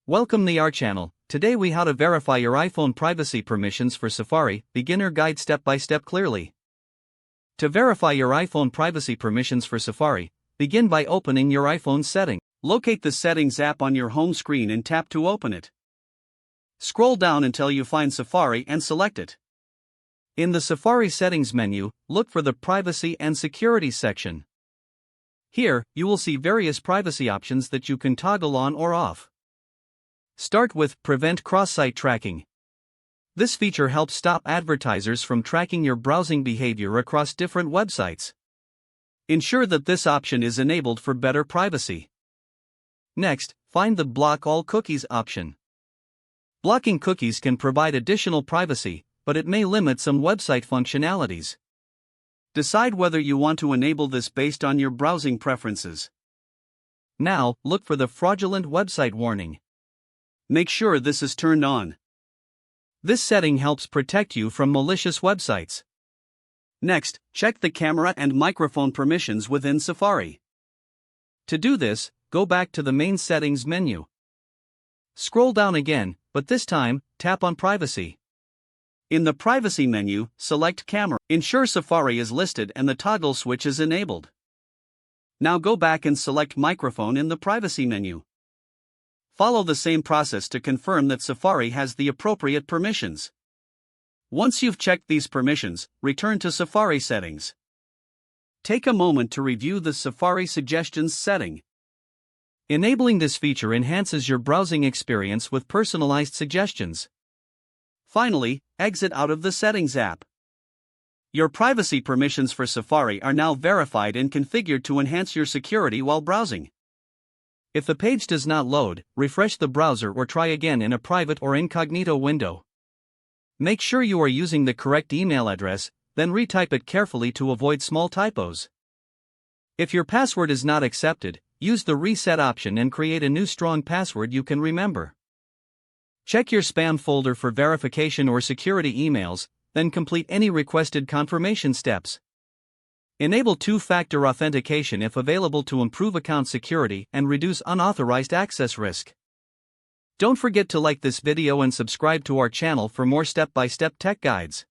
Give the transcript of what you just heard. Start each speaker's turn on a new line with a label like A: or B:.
A: Welcome to our channel. Today we how to verify your iPhone privacy permissions for Safari, beginner guide step by step clearly. To verify your iPhone privacy permissions for Safari, begin by opening your iPhone setting. Locate the Settings app on your home screen and tap to open it. Scroll down until you find Safari and select it. In the Safari settings menu, look for the Privacy and Security section. Here, you will see various privacy options that you can toggle on or off. Start with Prevent Cross-Site Tracking. This feature helps stop advertisers from tracking your browsing behavior across different websites. Ensure that this option is enabled for better privacy. Next, find the Block All Cookies option. Blocking cookies can provide additional privacy, but it may limit some website functionalities. Decide whether you want to enable this based on your browsing preferences. Now, look for the Fraudulent Website warning. Make sure this is turned on. This setting helps protect you from malicious websites. Next, check the camera and microphone permissions within Safari. To do this, go back to the main settings menu. Scroll down again, but this time, tap on Privacy. In the Privacy menu, select Camera. Ensure Safari is listed and the toggle switch is enabled. Now go back and select Microphone in the Privacy menu. Follow the same process to confirm that Safari has the appropriate permissions. Once you've checked these permissions, return to Safari settings. Take a moment to review the Safari Suggestions setting. Enabling this feature enhances your browsing experience with personalized suggestions. Finally, exit out of the Settings app. Your privacy permissions for Safari are now verified and configured to enhance your security while browsing. If the page does not load, refresh the browser or try again in a private or incognito window. Make sure you are using the correct email address, then retype it carefully to avoid small typos. If your password is not accepted, use the Reset option and create a new strong password you can remember. Check your spam folder for verification or security emails, then complete any requested confirmation steps. Enable two-factor authentication if available to improve account security and reduce unauthorized access risk. Don't forget to like this video and subscribe to our channel for more step-by-step tech guides.